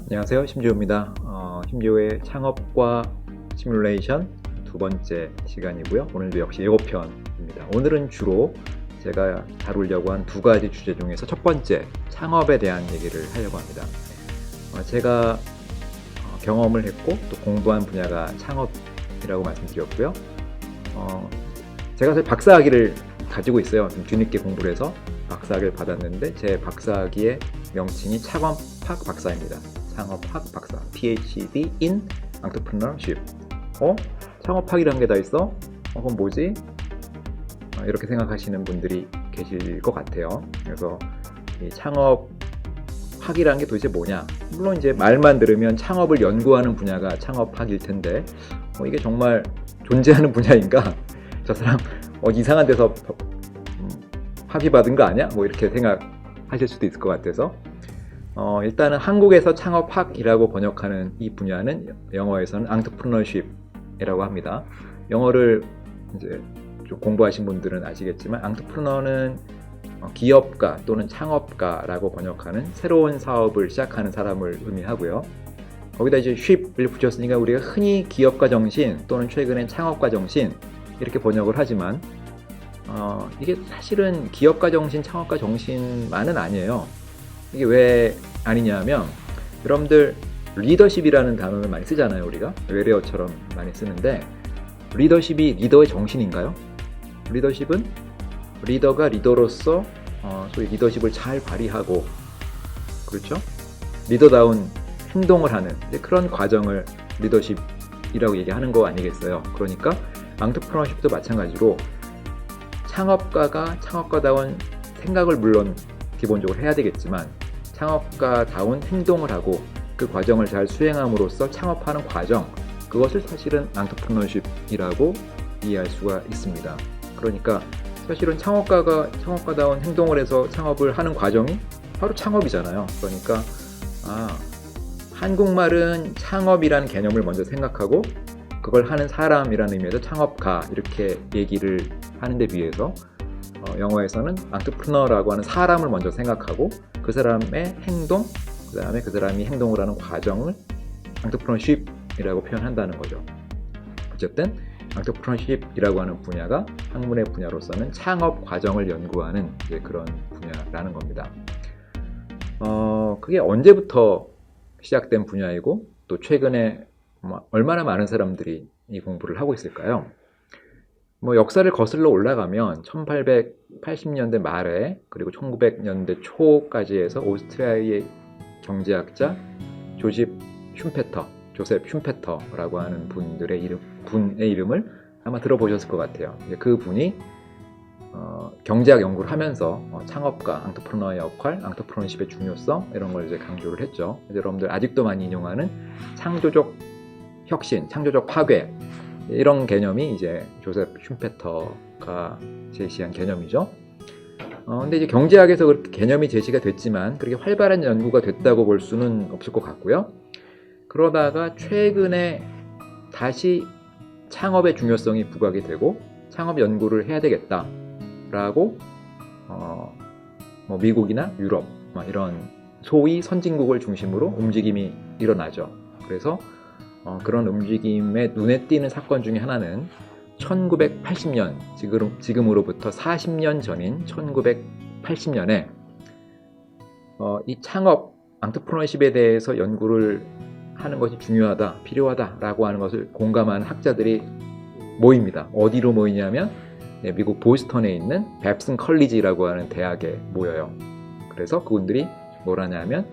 안녕하세요, 심지호입니다. 심지호의 창업과 시뮬레이션 두 번째 시간이고요. 오늘도 역시 예고편입니다. 오늘은 주로 제가 다루려고 한 두 가지 주제 중에서 첫 번째, 창업에 대한 얘기를 하려고 합니다. 제가 경험을 했고 또 공부한 분야가 창업이라고 말씀드렸고요. 제가 사실 박사학위를 가지고 있어요. 좀 뒤늦게 공부를 해서 박사학위를 받았는데 제 박사학위의 명칭이 창업학 박사입니다. 창업학 박사, PhD in Entrepreneurship. 창업학이라는 게 다 있어? 그건 뭐지? 이렇게 생각하시는 분들이 계실 것 같아요. 그래서 이 창업학이라는 게 도대체 뭐냐? 물론 이제 말만 들으면 창업을 연구하는 분야가 창업학일 텐데 이게 정말 존재하는 분야인가? 저 사람 이상한 데서 학위 받은 거 아니야? 이렇게 생각하실 수도 있을 것 같아서 일단은 한국에서 창업학이라고 번역하는 이 분야는 영어에서는 entrepreneurship이라고 합니다. 영어를 이제 좀 공부하신 분들은 아시겠지만 entrepreneur는 기업가 또는 창업가라고 번역하는 새로운 사업을 시작하는 사람을 의미하고요. 거기다 이제 ship을 붙였으니까 우리가 흔히 기업가 정신 또는 최근엔 창업가 정신 이렇게 번역을 하지만 이게 사실은 기업가 정신, 창업가 정신만은 아니에요. 이게 왜 아니냐면 여러분들 리더십이라는 단어를 많이 쓰잖아요. 우리가 외래어처럼 많이 쓰는데 리더십이 리더의 정신인가요? 리더십은 리더가 리더로서 소위 리더십을 잘 발휘하고 그렇죠? 리더다운 행동을 하는 그런 과정을 리더십이라고 얘기하는 거 아니겠어요? 그러니까 앙트프러너십도 마찬가지로 창업가가 창업가다운 생각을 물론 기본적으로 해야 되겠지만 창업가다운 행동을 하고 그 과정을 잘 수행함으로써 창업하는 과정, 그것을 사실은 앙트프러너십이라고 이해할 수가 있습니다. 그러니까 사실은 창업가다운 행동을 해서 창업을 하는 과정이 바로 창업이잖아요. 그러니까 한국말은 창업이라는 개념을 먼저 생각하고 그걸 하는 사람이라는 의미에서 창업가 이렇게 얘기를 하는데 비해서 영어에서는 entrepreneur라고 하는 사람을 먼저 생각하고 그 사람의 행동, 그 다음에 그 사람이 행동을 하는 과정을 entrepreneurship이라고 표현한다는 거죠. 어쨌든 entrepreneurship이라고 하는 분야가 학문의 분야로서는 창업 과정을 연구하는 그런 분야라는 겁니다. 그게 언제부터 시작된 분야이고 또 최근에 얼마나 많은 사람들이 이 공부를 하고 있을까요? 역사를 거슬러 올라가면 1880년대 말에 그리고 1900년대 초까지 해서 오스트리아의 경제학자 조셉 슌페터라고 하는 분의 이름을 아마 들어보셨을 것 같아요. 그 분이 경제학 연구를 하면서 창업가, 앙트프러너의 역할, 앙트프러너십의 중요성 이런 걸 이제 강조를 했죠. 여러분들 아직도 많이 인용하는 창조적 혁신, 창조적 파괴 이런 개념이 이제 조셉 슌페터가 제시한 개념이죠. 근데 이제 경제학에서 그렇게 개념이 제시가 됐지만 그렇게 활발한 연구가 됐다고 볼 수는 없을 것 같고요. 그러다가 최근에 다시 창업의 중요성이 부각이 되고 창업 연구를 해야 되겠다라고 미국이나 유럽 이런 소위 선진국을 중심으로 움직임이 일어나죠. 그래서 그런 움직임에 눈에 띄는 사건 중에 하나는 1980년, 지금으로부터 40년 전인 1980년에 이 창업, 앙트프러너십에 대해서 연구를 하는 것이 중요하다, 필요하다라고 하는 것을 공감하는 학자들이 모입니다. 어디로 모이냐면 미국 보스턴에 있는 뱁슨 컬리지라고 하는 대학에 모여요. 그래서 그분들이 뭘 하냐면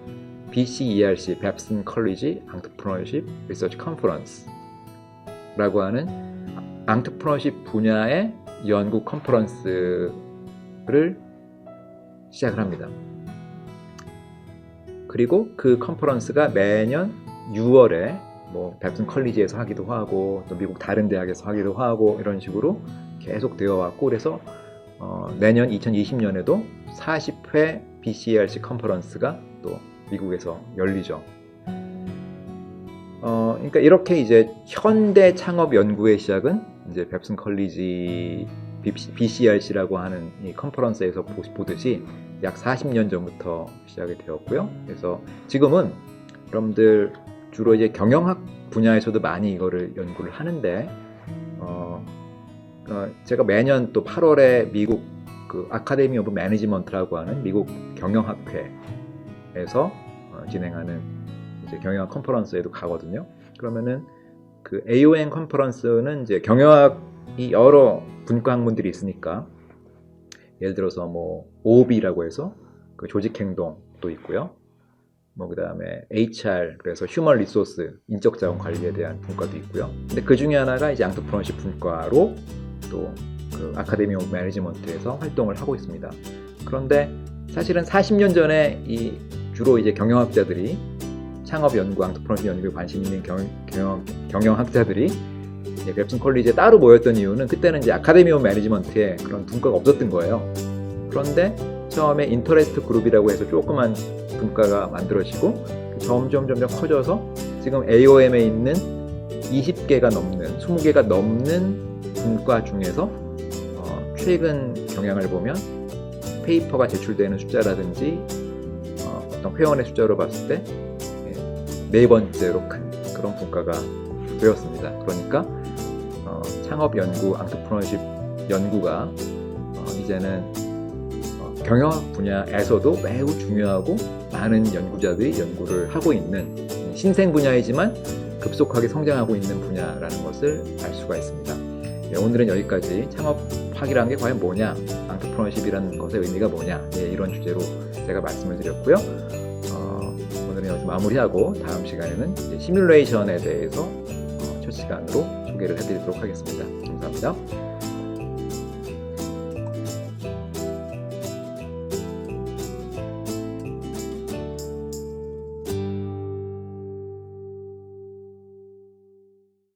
BCERC, 뱁슨 컬리지 Entrepreneurship Research Conference라고 하는 앙트프러너십 분야의 연구 컨퍼런스를 시작을 합니다. 그리고 그 컨퍼런스가 매년 6월에 뱁슨 컬리지에서 하기도 하고 또 미국 다른 대학에서 하기도 하고 이런 식으로 계속 되어 왔고 그래서 내년 2020년에도 40회 BCERC 컨퍼런스가 또 미국에서 열리죠. 그러니까 이렇게 이제 현대 창업 연구의 시작은 이제 뱁슨 컬리지 BCERC라고 하는 이 컨퍼런스에서 보듯이 약 40년 전부터 시작이 되었고요. 그래서 지금은 여러분들 주로 이제 경영학 분야에서도 많이 이거를 연구를 하는데 제가 매년 또 8월에 미국 그 아카데미 오브 매니지먼트라고 하는 미국 경영학회에서 진행하는 이제 경영학 컨퍼런스에도 가거든요. 그러면은 그 AOM 컨퍼런스는 이제 경영학이 여러 분과 학문들이 있으니까 예를 들어서 뭐 OB라고 해서 그 조직행동도 있고요. 뭐 그다음에 HR 그래서 휴먼 리소스 인적 자원 관리에 대한 분과도 있고요. 근데 그 중에 하나가 이제 앙트프로너십 분과로 또 그 아카데미 오브 매니지먼트에서 활동을 하고 있습니다. 그런데 사실은 40년 전에 이 주로 이제 경영학자들이 창업 연구, 앙트프로너십 연구에 관심 있는 경영학자들이 랩슨 컬리지에 따로 모였던 이유는 그때는 이제 아카데미 오브 매니지먼트에 그런 분과가 없었던 거예요. 그런데 처음에 인터레스트 그룹이라고 해서 조그만 분과가 만들어지고 점점 커져서 지금 AOM에 있는 20개가 넘는 20개가 넘는 분과 중에서 최근 경향을 보면 페이퍼가 제출되는 숫자라든지 어떤 회원의 숫자로 봤을 때 네 번째로 큰 그런 분과가 되었습니다. 그러니까 창업 연구, 앙트프로너십 연구가 이제는 경영학 분야에서도 매우 중요하고 많은 연구자들이 연구를 하고 있는 신생 분야이지만 급속하게 성장하고 있는 분야라는 것을 알 수가 있습니다. 네, 오늘은 여기까지 창업학이라는 게 과연 뭐냐, 앙트프로너십이라는 것의 의미가 뭐냐, 이런 주제로 제가 말씀을 드렸고요. 오늘은 여기서 마무리하고 다음 시간에는 이제 시뮬레이션에 대해서 첫 시간으로 소개를 해드리도록 하겠습니다. 감사합니다.